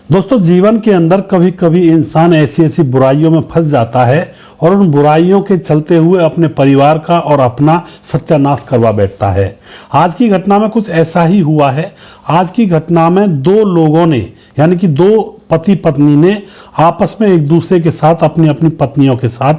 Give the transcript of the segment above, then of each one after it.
दोस्तों, जीवन के अंदर कभी कभी इंसान ऐसी ऐसी बुराइयों में फंस जाता है और उन बुराइयों के चलते हुए अपने परिवार का और अपना सत्यानाश करवा बैठता है। आज की घटना में कुछ ऐसा ही हुआ है। आज की घटना में दो लोगों ने, यानी कि दो पति पत्नी ने आपस में एक दूसरे के साथ अपनी अपनी पत्नियों के साथ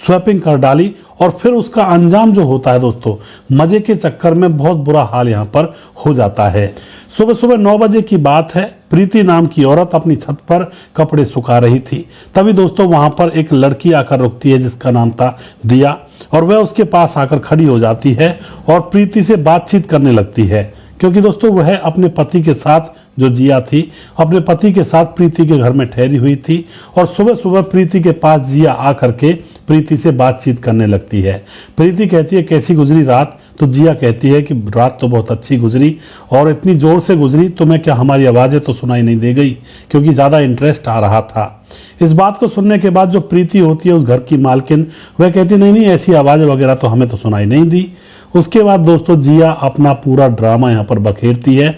स्वैपिंग कर डाली और फिर उसका अंजाम जो होता है दोस्तों, मजे के चक्कर में बहुत बुरा हाल यहाँ पर हो जाता है। सुबह सुबह 9 बजे की बात है। प्रीति नाम की औरत अपनी छत पर कपड़े सुखा रही थी। तभी दोस्तों वहां पर एक लड़की आकर रुकती है जिसका नाम था दिया, और वह उसके पास आकर खड़ी हो जाती है और प्रीति से बातचीत करने लगती है, क्योंकि दोस्तों वह अपने पति के साथ, जो जिया थी, अपने पति के साथ प्रीति के घर में ठहरी हुई थी और सुबह सुबह प्रीति के पास जिया आकर के प्रीति से बातचीत करने लगती है। प्रीति कहती है कैसी गुजरी रात, तो जिया कहती है कि रात तो बहुत अच्छी गुजरी और इतनी जोर से गुजरी तो मैं क्या, हमारी आवाजें तो सुनाई नहीं दे गई, क्योंकि ज्यादा इंटरेस्ट आ रहा था। इस बात को सुनने के बाद जो प्रीति होती है उस घर की मालकिन, वह कहती नहीं नहीं ऐसी आवाज वगैरह तो हमें तो सुनाई नहीं दी। उसके बाद दोस्तों जिया अपना पूरा ड्रामा यहाँ पर बखेरती है।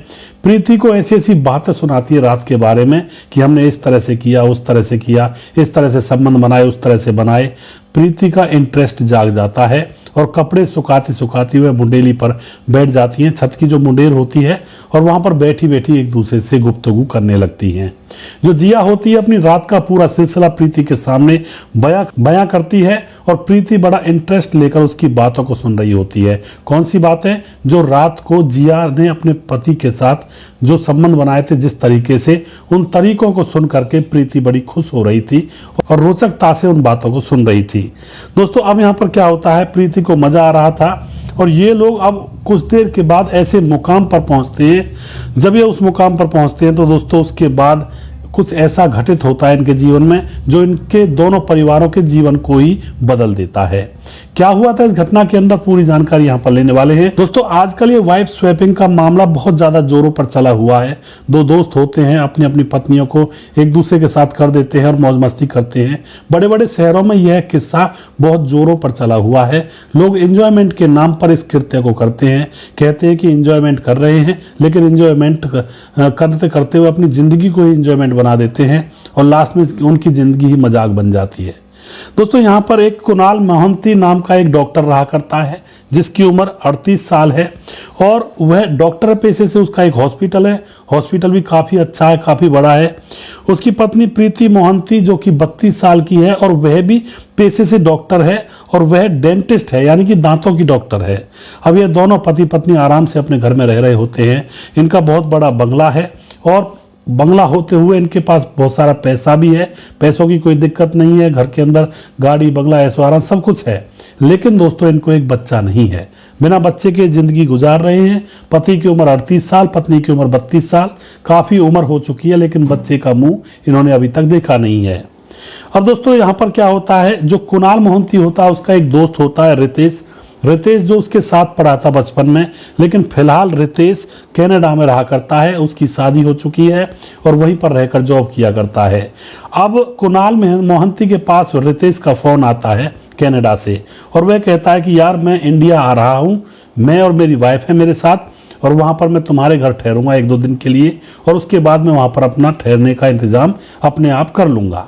प्रीति को ऐसी ऐसी बातें सुनाती है रात के बारे में कि हमने इस तरह से किया, उस तरह से किया, इस तरह से संबंध बनाए, उस तरह से बनाए। प्रीति का इंटरेस्ट जाग जाता है और कपड़े सुखाती सुखाती हुए मुंडेली पर बैठ जाती हैं, छत की जो मुंडेर होती है, और वहां पर बैठी बैठी एक दूसरे से गुफ्तगू करने लगती हैं। जो जिया होती है अपनी रात का पूरा सिलसिला प्रीति के सामने बयां करती है और प्रीति बड़ा इंटरेस्ट लेकर उसकी बातों को सुन रही होती है। कौन सी बातें? जो रात को जिया ने अपने पति के साथ जो संबंध बनाए थे जिस तरीके से, उन तरीकों को सुन करके प्रीति बड़ी खुश हो रही थी और रोचकता से उन बातों को सुन रही थी। दोस्तों अब यहाँ पर क्या होता है, प्रीति को मजा आ रहा था और ये लोग अब कुछ देर के बाद ऐसे मुकाम पर पहुंचते हैं। जब ये उस मुकाम पर पहुंचते हैं तो दोस्तों उसके बाद कुछ ऐसा घटित होता है इनके जीवन में जो इनके दोनों परिवारों के जीवन को ही बदल देता है। क्या हुआ था इस घटना के अंदर, पूरी जानकारी यहाँ पर लेने वाले हैं। दोस्तों आजकल ये वाइफ स्वैपिंग का मामला बहुत ज्यादा जोरों पर चला हुआ है। दो दोस्त होते हैं, अपनी अपनी पत्नियों को एक दूसरे के साथ कर देते हैं और मौज मस्ती करते हैं। बड़े बड़े शहरों में यह किस्सा बहुत जोरों पर चला हुआ है। लोग एंजॉयमेंट के नाम पर इस कृत्य को करते हैं, कहते हैं कि एंजॉयमेंट कर रहे हैं, लेकिन एंजॉयमेंट करते करते हुए अपनी जिंदगी को एंजॉयमेंट बना देते हैं और लास्ट में उनकी जिंदगी ही मजाक बन जाती है। दोस्तों यहाँ पर एक कुणाल मोहंती नाम का एक डॉक्टर रहा करता है जिसकी उम्र 38 साल है और वह डॉक्टर पेशे से, उसका एक हॉस्पिटल है, हॉस्पिटल भी काफी अच्छा है, काफी बड़ा है। उसकी पत्नी प्रीति मोहंती जो कि 32 साल की है और वह भी पेशे से डॉक्टर है और वह डेंटिस्ट है, यानी कि दांतों की डॉक्टर है। अब ये दोनों पति पत्नी आराम से अपने घर में रह रहे होते हैं। इनका बहुत बड़ा बंगला है और बंगला होते हुए इनके पास बहुत सारा पैसा भी है, पैसों की कोई दिक्कत नहीं है। घर के अंदर गाड़ी बंगला ऐशो आराम सब कुछ है, लेकिन दोस्तों इनको एक बच्चा नहीं है। बिना बच्चे के जिंदगी गुजार रहे हैं। पति की उम्र 38 साल, पत्नी की उम्र 32 साल, काफी उम्र हो चुकी है, लेकिन बच्चे का मुंह इन्होंने अभी तक देखा नहीं है। अब दोस्तों यहाँ पर क्या होता है, जो कुणाल मोहंती होता है उसका एक दोस्त होता है रितेश जो उसके साथ पढ़ा था बचपन में, लेकिन फिलहाल रितेश कनाडा में रहा करता है। उसकी शादी हो चुकी है और वहीं पर रहकर जॉब किया करता है। अब कुणाल मोहंती के पास रितेश का फोन आता है कनाडा से और वह कहता है कि यार मैं इंडिया आ रहा हूं, मैं और मेरी वाइफ है मेरे साथ, और वहां पर मैं तुम्हारे घर ठहरूंगा 1-2 दिन के लिए और उसके बाद मैं वहां पर अपना ठहरने का इंतजाम अपने आप कर लूंगा।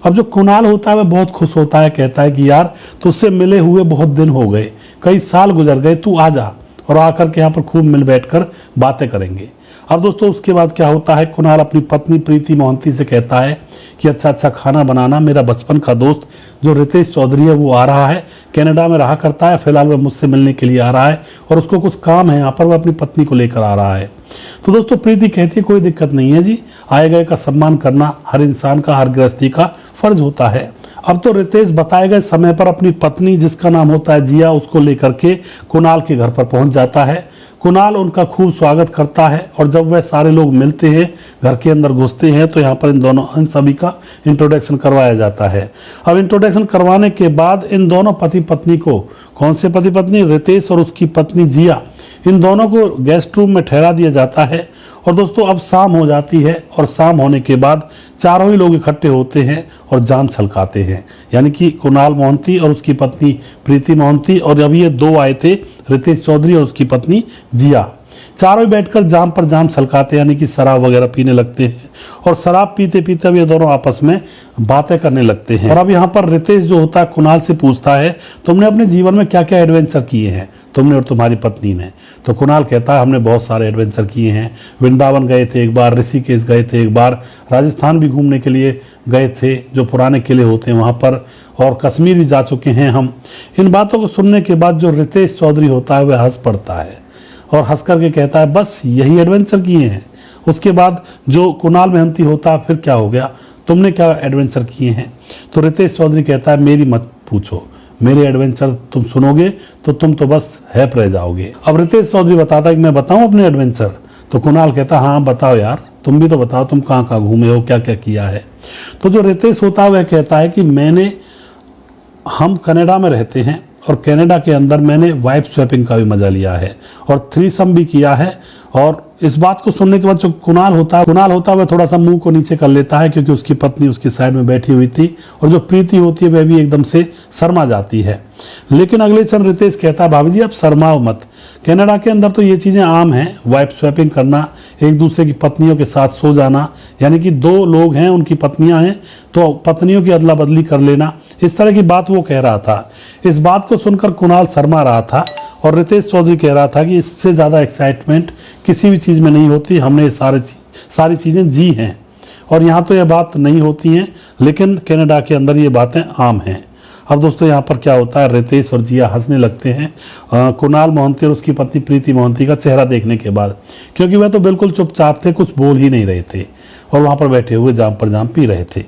अब जो कुणाल होता है वह बहुत खुश होता है, कहता है कि यार तुझसे मिले हुए बहुत दिन हो गए, कई साल गुजर गए, तू आ जा और आकर के यहाँ पर खूब मिल बैठकर बातें करेंगे। अब दोस्तों उसके बाद क्या होता है, कुणाल अपनी पत्नी प्रीति मोहंती से कहता है कि अच्छा खाना बनाना। मेरा बचपन का दोस्त जो रितेश चौधरी है वो आ रहा है, कनाडा में रहा करता है, फिलहाल वह मुझसे मिलने के लिए आ रहा है और उसको कुछ काम है यहाँ पर, वह अपनी पत्नी को लेकर आ रहा है। तो दोस्तों प्रीति कहती है कोई दिक्कत नहीं है जी, आए गए का सम्मान करना हर इंसान का, हर गृहस्थी का फर्ज होता है। अब तो रितेश बताए गए समय पर अपनी पत्नी जिसका नाम होता है जिया, उसको लेकर के कुणाल के घर पर पहुंच जाता है। कुणाल उनका खूब स्वागत करता है और जब वह सारे लोग मिलते हैं, घर के अंदर घुसते हैं, तो यहाँ पर इन सभी का इंट्रोडक्शन करवाया जाता है। अब इंट्रोडक्शन करवाने के बाद इन दोनों पति पत्नी को, कौन से पति पत्नी, रितेश और उसकी पत्नी जिया, इन दोनों को गेस्ट रूम में ठहरा दिया जाता है। और दोस्तों अब शाम हो जाती है और शाम होने के बाद चारों ही लोग इकट्ठे होते हैं और जाम छलकाते हैं, यानी कि कुणाल मोहंती और उसकी पत्नी प्रीति मोहंती, और जब ये दो आए थे रितेश चौधरी और उसकी पत्नी जिया, चारों बैठकर जाम पर जाम छलकाते यानी कि शराब वगैरह पीने लगते हैं और शराब पीते पीते अब ये दोनों आपस में बातें करने लगते हैं। और अब यहाँ पर रितेश जो होता है कुणाल से पूछता है, तुमने अपने जीवन में क्या क्या एडवेंचर किए हैं, तुमने और तुम्हारी पत्नी ने? तो कुणाल कहता है, हमने बहुत सारे एडवेंचर किए हैं। वृंदावन गए थे एक बार, ऋषिकेश गए थे एक बार, राजस्थान भी घूमने के लिए गए थे, जो पुराने किले होते हैं वहाँ पर, और कश्मीर भी जा चुके हैं हम। इन बातों को सुनने के बाद जो रितेश चौधरी होता है वह हंस पड़ता है और हंस करके कहता है, बस यही एडवेंचर किए हैं? उसके बाद जो कुणाल मेहनती होता है, फिर क्या हो गया, तुमने क्या एडवेंचर किए हैं? तो रितेश चौधरी कहता है, मेरी मत पूछो, मेरे एडवेंचर तुम सुनोगे तो तुम तो बस हैप रह जाओगे। अब रितेश चौधरी बताता है कि मैं बताऊं अपने एडवेंचर? तो कुणाल कहता है, हाँ बताओ यार, तुम भी तो बताओ, तुम कहाँ कहाँ घूमे हो, क्या क्या किया है? तो जो रितेश होता है वह कहता है कि हम कनाडा में रहते हैं और कनाडा के अंदर मैंने वाइफ स्वैपिंग का भी मजा लिया है और थ्रीसम भी किया है। और इस बात को सुनने के बाद जो कुणाल होता है वह थोड़ा सा मुंह को नीचे कर लेता है, क्योंकि उसकी पत्नी उसकी साइड में बैठी हुई थी और जो प्रीति होती है वह भी एकदम से शर्मा जाती है। लेकिन अगले क्षण रितेश कहता है, भाभी जी आप शर्माओ मत, कनाडा के अंदर तो ये चीजें आम हैं, वाइफ स्वैपिंग करना, एक दूसरे की पत्नियों के साथ सो जाना, यानी कि दो लोग हैं उनकी पत्नियां हैं तो पत्नियों की अदला बदली कर लेना, इस तरह की बात वो कह रहा था। इस बात को सुनकर कुणाल शर्मा रहा था और रितेश चौधरी कह रहा था कि इससे ज्यादा एक्साइटमेंट किसी भी चीज में नहीं होती, हमने सारी चीजें जी हैं और यहाँ तो यह बात नहीं होती हैं, लेकिन कनाडा के अंदर ये बातें आम हैं। अब दोस्तों यहाँ पर क्या होता है, रितेश और जिया हंसने लगते हैं कुणाल मोहंती और उसकी पत्नी प्रीति मोहंती का चेहरा देखने के बाद, क्योंकि वह तो बिल्कुल चुपचाप थे, कुछ बोल ही नहीं रहे थे और वहां पर बैठे हुए जाम पर जाम पी रहे थे।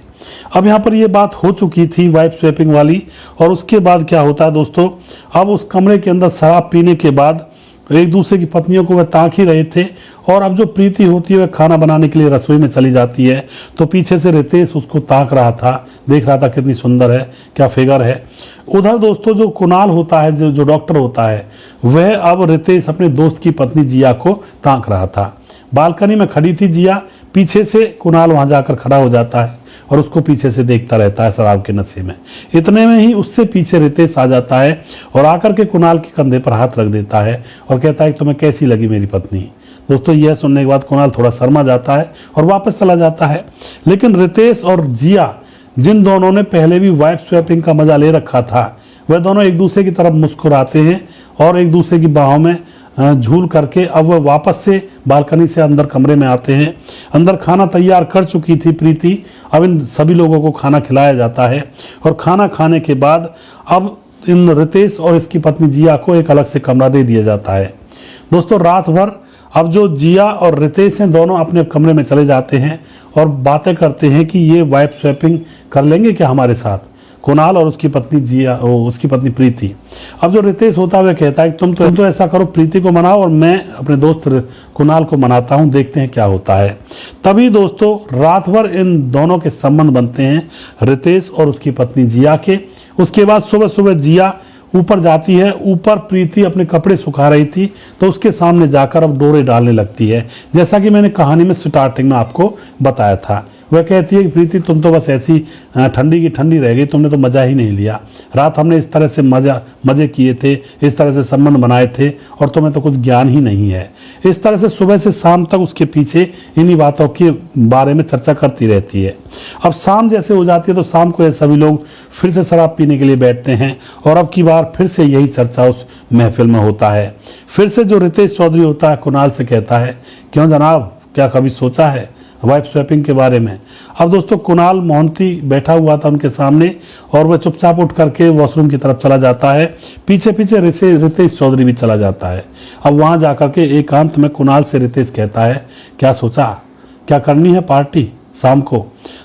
अब यहाँ पर ये बात हो चुकी थी वाइफ स्वैपिंग वाली, और उसके बाद क्या होता है दोस्तों, अब उस कमरे के अंदर शराब पीने के बाद एक दूसरे की पत्नियों को वह ताक ही रहे थे और अब जो प्रीति होती है वह खाना बनाने के लिए रसोई में चली जाती है, तो पीछे से रितेश उसको ताक रहा था, देख रहा था कितनी सुंदर है, क्या फिगर है। उधर दोस्तों जो कुणाल होता है, जो डॉक्टर होता है, वह अब रितेश अपने दोस्त की पत्नी जिया को ताक रहा था। बालकनी में खड़ी थी जिया, पीछे से कुणाल वहां जाकर खड़ा हो जाता है और उसको पीछे से देखता रहता है शराब के नशे में। इतने में ही उससे पीछे रितेश आ जाता है और आकर के कुणाल के कंधे पर हाथ रख देता है और कहता है कि तुम्हें कैसी लगी मेरी पत्नी? दोस्तों यह सुनने के बाद कुणाल थोड़ा शर्मा जाता है और वापस चला जाता है। लेकिन रितेश और जिया, जिन दोनों ने पहले भी वाइफ स्वैपिंग का मजा ले रखा था, वह दोनों एक दूसरे की तरफ मुस्कुराते हैं और एक दूसरे की बाहों में झूल करके अब वह वापस से बालकनी से अंदर कमरे में आते हैं। अंदर खाना तैयार कर चुकी थी प्रीति, अब इन सभी लोगों को खाना खिलाया जाता है और खाना खाने के बाद अब इन रितेश और इसकी पत्नी जिया को एक अलग से कमरा दे दिया जाता है। दोस्तों रात भर अब जो जिया और रितेश हैं दोनों अपने कमरे में चले जाते हैं और बातें करते हैं कि ये वाइफ स्वैपिंग कर लेंगे क्या हमारे साथ, कुणाल और उसकी पत्नी जिया, उसकी पत्नी प्रीति। अब जो रितेश होता है वह कहता है कि तुम तो ऐसा करो, प्रीति को मनाओ और मैं अपने दोस्त कुणाल को मनाता हूं, देखते हैं क्या होता है। तभी दोस्तों रात भर इन दोनों के संबंध बनते हैं, रितेश और उसकी पत्नी जिया के। उसके बाद सुबह सुबह जिया ऊपर जाती है, ऊपर प्रीति अपने कपड़े सुखा रही थी तो उसके सामने जाकर अब डोरे डालने लगती है, जैसा कि मैंने कहानी में स्टार्टिंग में आपको बताया था। वह कहती है कि प्रीति तुम तो बस ऐसी ठंडी की ठंडी रह गई, तुमने तो मजा ही नहीं लिया, रात हमने इस तरह से मजे किए थे, इस तरह से संबंध बनाए थे और तुम्हें तो कुछ ज्ञान ही नहीं है। इस तरह से सुबह से शाम तक उसके पीछे इन्हीं बातों के बारे में चर्चा करती रहती है। अब शाम जैसे हो जाती है तो शाम को ये सभी लोग फिर से शराब पीने के लिए बैठते हैं और अब की बार फिर से यही चर्चा उस महफिल में होता है। फिर से जो रितेश चौधरी होता है कुणाल से कहता है, क्यों जनाब, क्या कभी सोचा है वाइफ स्वैपिंग के बारे में? अब दोस्तों कुणाल मोहंती बैठा हुआ था उनके सामने और वह चुपचाप उठ करके वॉशरूम की तरफ चला जाता है, पीछे पीछे रितेश चौधरी भी चला जाता है। अब वहां जाकर के एकांत में कुणाल से रितेश कहता है, क्या सोचा, क्या करनी है पार्टी शाम को?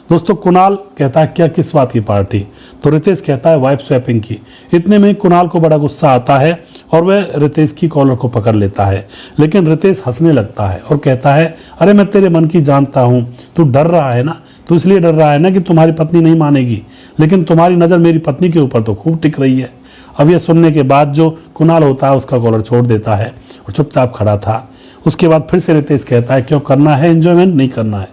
दोस्तों कुणाल कहता है, क्या किस बात की पार्टी? तो रितेश कहता है वाइफ स्वैपिंग की। इतने में कुणाल को बड़ा गुस्सा आता है और वह रितेश की कॉलर को पकड़ लेता है, लेकिन रितेश हंसने लगता है और कहता है, अरे मैं तेरे मन की जानता हूं, तू डर रहा है ना, तो इसलिए डर रहा है ना कि तुम्हारी पत्नी नहीं मानेगी, लेकिन तुम्हारी नजर मेरी पत्नी के ऊपर तो खूब टिक रही है। अब यह सुनने के बाद जो कुणाल होता है उसका कॉलर छोड़ देता है और चुपचाप खड़ा था। उसके बाद फिर से रितेश कहता है, क्यों करना है एंजॉयमेंट, नहीं करना है?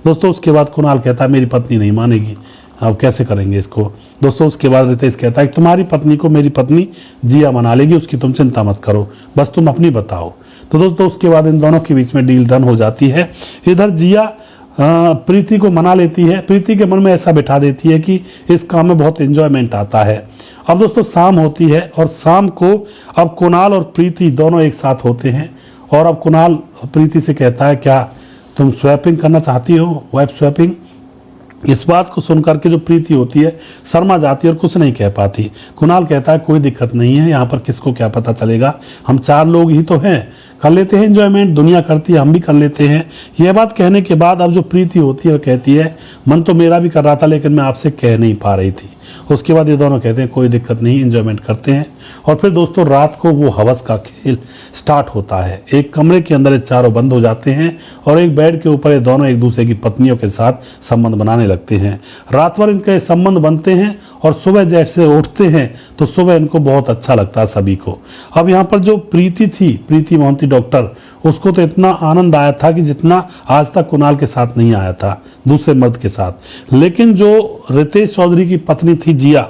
दोस्तों उसके बाद कुणाल कहता है, मेरी पत्नी नहीं मानेगी, अब कैसे करेंगे इसको? दोस्तों उसके बाद रितेश कहता है, तुम्हारी पत्नी को मेरी पत्नी जिया मना लेगी, उसकी तुम चिंता मत करो, बस तुम अपनी बताओ। तो दोस्तों उसके बाद इन दोनों के बीच में डील डन हो जाती है। इधर जिया प्रीति को मना लेती है, प्रीति के मन में ऐसा बिठा देती है कि इस काम में बहुत एंजॉयमेंट आता है। अब दोस्तों शाम होती है और शाम को अब कुणाल और प्रीति दोनों एक साथ होते हैं और अब कुणाल प्रीति से कहता है क्या तुम स्वैपिंग करना चाहती हो, वेब स्वैपिंग। इस बात को सुनकर के जो प्रीति होती है शर्मा जाती है और कुछ नहीं कह पाती। कुणाल कहता है कोई दिक्कत नहीं है, यहाँ पर किसको क्या पता चलेगा, हम 4 लोग ही तो हैं, कर लेते हैं एंजॉयमेंट, दुनिया करती है हम भी कर लेते हैं। यह बात कहने के बाद अब जो प्रीति होती है वो कहती है मन तो मेरा भी कर रहा था लेकिन मैं आपसे कह नहीं पा रही थी। उसके बाद ये दोनों कहते हैं कोई दिक्कत नहीं, एंजॉयमेंट करते हैं। और फिर दोस्तों रात को वो हवस का खेल स्टार्ट होता है। एक कमरे के अंदर ये चारों बंद हो जाते हैं और एक बेड के ऊपर ये दोनों एक दूसरे की पत्नियों के साथ संबंध बनाने लगते हैं। रात भर इनके संबंध बनते हैं और सुबह जैसे उठते हैं तो सुबह इनको बहुत अच्छा लगता है सभी को। अब यहाँ पर जो प्रीति थी, प्रीति मोहंती डॉक्टर, उसको तो इतना आनंद आया था कि जितना आज तक कुणाल के साथ नहीं आया था दूसरे मर्द के साथ। लेकिन जो रितेश चौधरी की पत्नी थी जिया,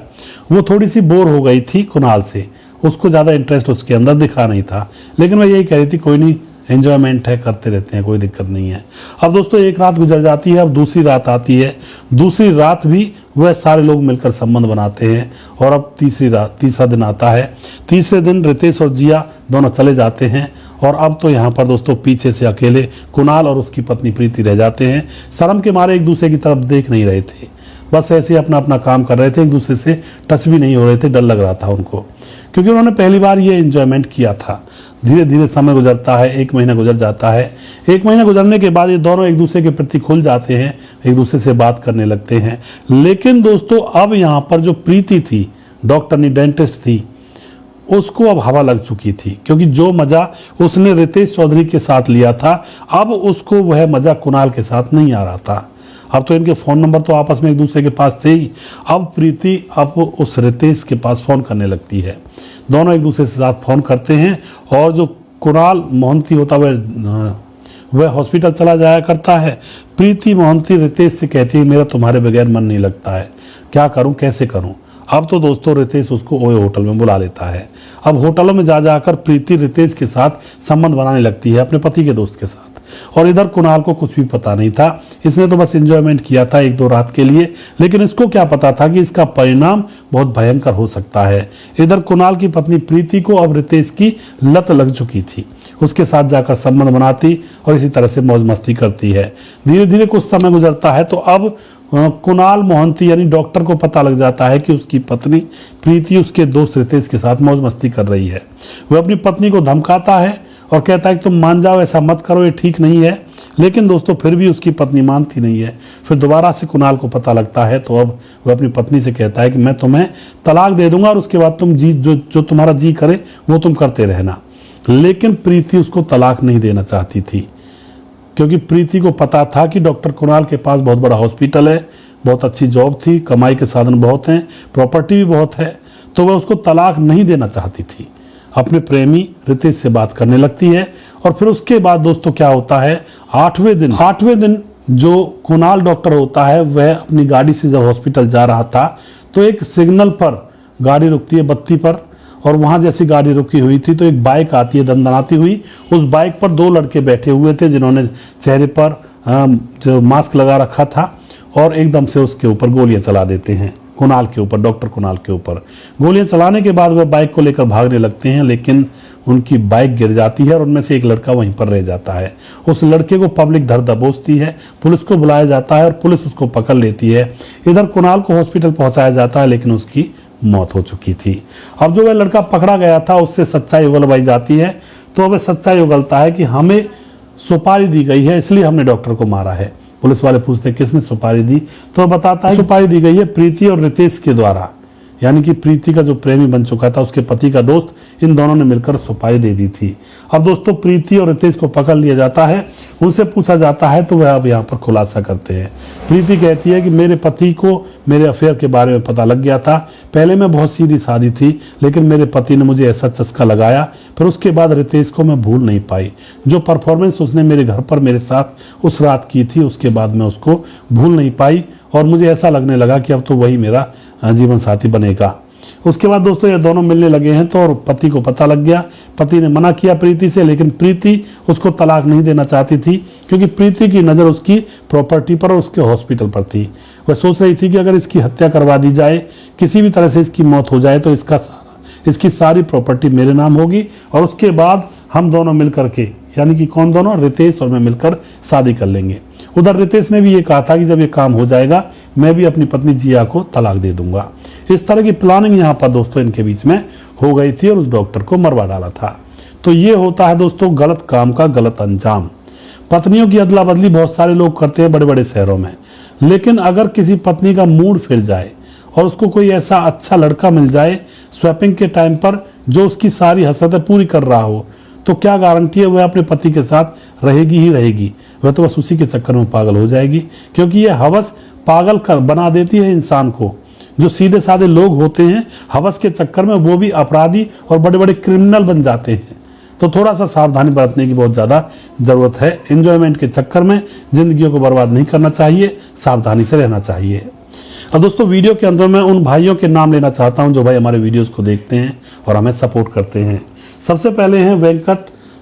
वो थोड़ी सी बोर हो गई थी कुणाल से, उसको ज्यादा इंटरेस्ट उसके अंदर दिखा नहीं था। लेकिन वह यही कह रही थी कोई नहीं, एंजॉयमेंट है, करते रहते हैं, कोई दिक्कत नहीं है। अब दोस्तों एक रात गुजर जाती है, अब दूसरी रात आती है। दूसरी रात भी वह सारे लोग मिलकर संबंध बनाते हैं और अब तीसरा दिन आता है। तीसरे दिन रितेश और जिया दोनों चले जाते हैं और अब तो यहाँ पर दोस्तों पीछे से अकेले कुणाल और उसकी पत्नी प्रीति रह जाते हैं। शर्म के मारे एक दूसरे की तरफ देख नहीं रहे थे, बस ऐसे अपना अपना काम कर रहे थे, एक दूसरे से टच भी नहीं हो रहे थे। डर लग रहा था उनको क्योंकि उन्होंने पहली बार ये एंजॉयमेंट किया था। धीरे धीरे समय गुजरता है, 1 महीना गुजर जाता है। 1 महीना गुजरने के बाद ये दोनों एक दूसरे के प्रति खुल जाते हैं, एक दूसरे से बात करने लगते हैं। लेकिन दोस्तों अब यहाँ पर जो प्रीति थी, डॉक्टरनी डेंटिस्ट थी, उसको अब हवा लग चुकी थी क्योंकि जो मजा उसने रितेश चौधरी के साथ लिया था अब उसको वह मजा कुणाल के साथ नहीं आ रहा था। अब तो इनके फोन नंबर तो आपस में एक दूसरे के पास थे ही। अब प्रीति अब उस रितेश के पास फोन करने लगती है, दोनों एक दूसरे के साथ फोन करते हैं और जो कुणाल मोहंती होता वह हॉस्पिटल चला जाया करता है। प्रीति मोहंती रितेश से कहती है मेरा तुम्हारे बगैर मन नहीं लगता है, क्या करूं, कैसे करूं। अब तो दोस्तों रितेश उसको ओए होटल में बुला लेता है। अब होटलों में जा जाकर प्रीति रितेश के साथ संबंध बनाने लगती है, अपने पति के दोस्त के साथ। और इधर कुणाल को कुछ भी पता नहीं था, इसने तो बस एंजॉयमेंट किया था 1-2 रात के लिए, लेकिन इसको क्या पता था कि इसका परिणाम बहुत भयंकर हो सकता है। इधर कुणाल की पत्नी प्रीति को अब रितेश की लत लग चुकी थी, उसके साथ जाकर संबंध बनाती और इसी तरह से मौज मस्ती करती है। धीरे धीरे कुछ समय गुजरता है तो अब कुणाल मोहंती यानी डॉक्टर को पता लग जाता है कि उसकी पत्नी प्रीति उसके दोस्त रितेश के साथ मौज मस्ती कर रही है। वह अपनी पत्नी को धमकाता है और कहता है कि तुम मान जाओ, ऐसा मत करो, ये ठीक नहीं है। लेकिन दोस्तों फिर भी उसकी पत्नी मानती नहीं है। फिर दोबारा से कुणाल को पता लगता है तो अब वह अपनी पत्नी से कहता है कि मैं तुम्हें तलाक दे दूंगा और उसके बाद तुम जो तुम्हारा जी करे वो तुम करते रहना। लेकिन प्रीति उसको तलाक नहीं देना चाहती थी क्योंकि प्रीति को पता था कि डॉक्टर कुणाल के पास बहुत बड़ा हॉस्पिटल है, बहुत अच्छी जॉब थी, कमाई के साधन बहुत हैं, प्रॉपर्टी भी बहुत है, तो वह उसको तलाक नहीं देना चाहती थी। अपने प्रेमी रितेश से बात करने लगती है और फिर उसके बाद दोस्तों क्या होता है, 8वें दिन जो कुणाल डॉक्टर होता है वह अपनी गाड़ी से जब हॉस्पिटल जा रहा था तो एक सिग्नल पर गाड़ी रुकती है, बत्ती पर, और वहां जैसी गाड़ी रुकी हुई थी तो एक बाइक आती है दंदनाती हुई। उस बाइक पर 2 लड़के बैठे हुए थे जिन्होंने चेहरे पर जो मास्क लगा रखा था और एकदम से उसके ऊपर गोलियां चला देते हैं, कुणाल के ऊपर, डॉक्टर कुणाल के ऊपर। गोलियां चलाने के बाद वह बाइक को लेकर भागने लगते हैं, लेकिन उनकी बाइक गिर जाती है और उनमें से एक लड़का वहीं पर रह जाता है। उस लड़के को पब्लिक धर दबोचती है, पुलिस को बुलाया जाता है और पुलिस उसको पकड़ लेती है। इधर कुणाल को हॉस्पिटल पहुंचाया जाता है लेकिन उसकी मौत हो चुकी थी। अब जो वह लड़का पकड़ा गया था उससे सच्चाई उगलवाई जाती है तो वह सच्चाई उगलता है कि हमें सुपारी दी गई है इसलिए हमने डॉक्टर को मारा है। पुलिस वाले पूछते हैं किसने सुपारी दी, तो वह बताता है सुपारी दी गई है प्रीति और रितेश के द्वारा, यानी कि प्रीति का जो प्रेमी बन चुका था उसके पति का दोस्त, इन दोनों ने मिलकर सुपारी दे दी थी। अब दोस्तों प्रीति और रितेश को पकड़ लिया जाता है, उनसे पूछा जाता है तो वह अब यहाँ पर खुलासा करते हैं। प्रीति कहती है कि मेरे पति को मेरे अफेयर के बारे में पता लग गया था, पहले मैं बहुत सीधी सादी थी लेकिन मेरे पति ने मुझे ऐसा चस्का लगाया, फिर उसके बाद रितेश को मैं भूल नहीं पाई। जो परफॉर्मेंस उसने मेरे घर पर मेरे साथ उस रात की थी उसके बाद मैं उसको भूल नहीं पाई और मुझे ऐसा लगने लगा कि अब तो वही मेरा जीवन साथी बनेगा। उसके बाद दोस्तों ये दोनों मिलने लगे हैं तो और पति को पता लग गया। पति ने मना किया प्रीति से, लेकिन प्रीति उसको तलाक नहीं देना चाहती थी क्योंकि प्रीति की नज़र उसकी प्रॉपर्टी पर और उसके हॉस्पिटल पर थी। वह सोच रही थी कि अगर इसकी हत्या करवा दी जाए, किसी भी तरह से इसकी मौत हो जाए, तो इसकी सारी प्रॉपर्टी मेरे नाम होगी और उसके बाद हम दोनों मिलकर के, यानी कि कौन दोनों, रितेश और मैं मिलकर शादी कर लेंगे। उधर रितेश ने भी ये कहा था कि जब ये काम हो जाएगा मैं भी अपनी पत्नी जिया को तलाक दे दूंगा। इस तरह की प्लानिंग यहाँ पर दोस्तों इनके बीच में हो गई थी और उस डॉक्टर को मरवा डाला था। तो ये होता है दोस्तों गलत काम का गलत अंजाम। पत्नियों की अदला बदली बहुत सारे लोग करते हैं बड़े बड़े शहरों में, लेकिन अगर किसी पत्नी का मूड फिर जाए और उसको कोई ऐसा अच्छा लड़का मिल जाए स्वैपिंग के टाइम पर जो उसकी सारी हसरतें पूरी कर रहा हो, तो क्या गारंटी है वह अपने पति के साथ रहेगी ही रहेगी। वह तो बस उसी के चक्कर में पागल हो जाएगी, क्योंकि यह हवस पागल कर बना देती है इंसान को। जो सीधे साधे लोग होते हैं हवस के चक्कर में वो भी अपराधी और बड़े बड़े क्रिमिनल बन जाते हैं। तो थोड़ा सा सावधानी बरतने की बहुत ज्यादा जरूरत है। एंजॉयमेंट के चक्कर में जिंदगियों को बर्बाद नहीं करना चाहिए, सावधानी से रहना चाहिए। और दोस्तों वीडियो के अंदर मैं उन भाइयों के नाम लेना चाहता हूं जो भाई हमारे वीडियोस को देखते हैं और हमें सपोर्ट करते हैं। सबसे पहले हैं वेंकट,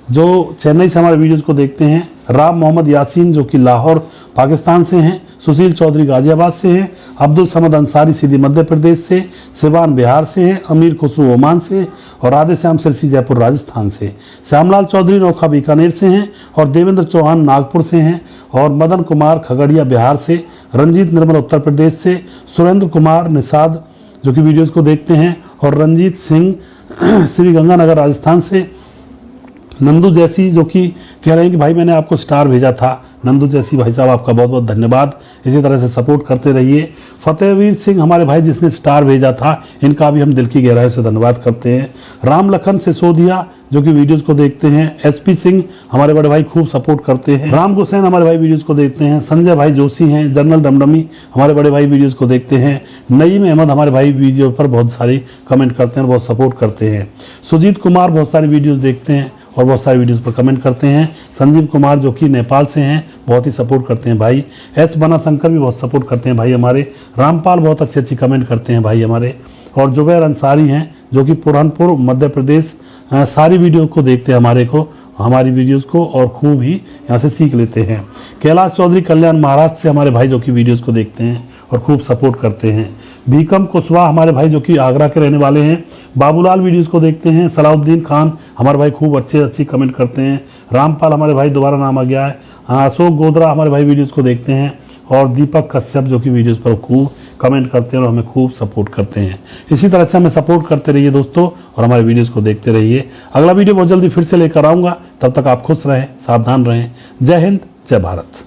जो चेन्नई से हमारे वीडियोस को देखते हैं। राम मोहम्मद यासीन जो कि लाहौर पाकिस्तान से हैं। सुशील चौधरी गाजियाबाद से हैं। अब्दुल समद अंसारी सीधी मध्य प्रदेश से। सिवान बिहार से हैं। अमीर खुसरू ओमान से और राधे श्याम सिरसी जयपुर राजस्थान से। श्यामलाल चौधरी नौखा बीकानेर से हैं और देवेंद्र चौहान नागपुर से हैं और मदन कुमार खगड़िया बिहार से। रंजीत निर्मल उत्तर प्रदेश से। सुरेंद्र कुमार निषाद जो कि वीडियोस को देखते हैं और रंजीत सिंह श्री गंगानगर राजस्थान से। नंदू जैसी जो कि कह रहे हैं कि भाई मैंने आपको स्टार भेजा था। नंदू जैसी भाई साहब आपका बहुत बहुत धन्यवाद, इसी तरह से सपोर्ट करते रहिए। फतेहवीर सिंह हमारे भाई जिसने स्टार भेजा था, इनका भी हम दिल की गहराई से धन्यवाद करते हैं। राम लखन सिसोदिया जो कि वीडियोस को देखते हैं। एसपी सिंह हमारे बड़े भाई खूब सपोर्ट करते हैं। राम गुसैन हमारे भाई वीडियोस को देखते हैं। संजय भाई जोशी हैं। जनरल डमडमी हमारे बड़े भाई वीडियोस को देखते हैं। नईम अहमद हमारे भाई वीडियो पर बहुत सारी कमेंट करते हैं, बहुत सपोर्ट करते हैं। सुजीत कुमार बहुत सारी वीडियोस देखते हैं और बहुत सारी वीडियोस पर कमेंट करते हैं। संजीव कुमार जो कि नेपाल से हैं, बहुत ही सपोर्ट करते हैं भाई। एस बना शंकर भी बहुत सपोर्ट करते हैं भाई हमारे। रामपाल बहुत अच्छी अच्छी कमेंट करते हैं भाई हमारे। और जुबैर अंसारी हैं जो कि पुरनपुर मध्य प्रदेश, सारी वीडियो को देखते हैं हमारी वीडियोस को और खूब ही यहाँ से सीख लेते हैं। कैलाश चौधरी कल्याण महाराष्ट्र से हमारे भाई जो कि वीडियोस को देखते हैं और खूब सपोर्ट करते हैं। भीकम कुशवाहा हमारे भाई जो कि आगरा के रहने वाले हैं। बाबूलाल वीडियोस को देखते हैं। सलाउद्दीन खान हमारे भाई खूब अच्छी कमेंट करते हैं। रामपाल हमारे भाई दोबारा नाम आ गया है। अशोक गोदरा हमारे भाई वीडियोस को देखते हैं और दीपक कश्यप जो कि वीडियोस पर खूब कमेंट करते हैं और हमें खूब सपोर्ट करते हैं। इसी तरह से हमें सपोर्ट करते रहिए दोस्तों और हमारे वीडियोस को देखते रहिए। अगला वीडियो बहुत जल्दी फिर से लेकर आऊंगा, तब तक आप खुश रहें, सावधान रहें। जय हिंद, जय भारत।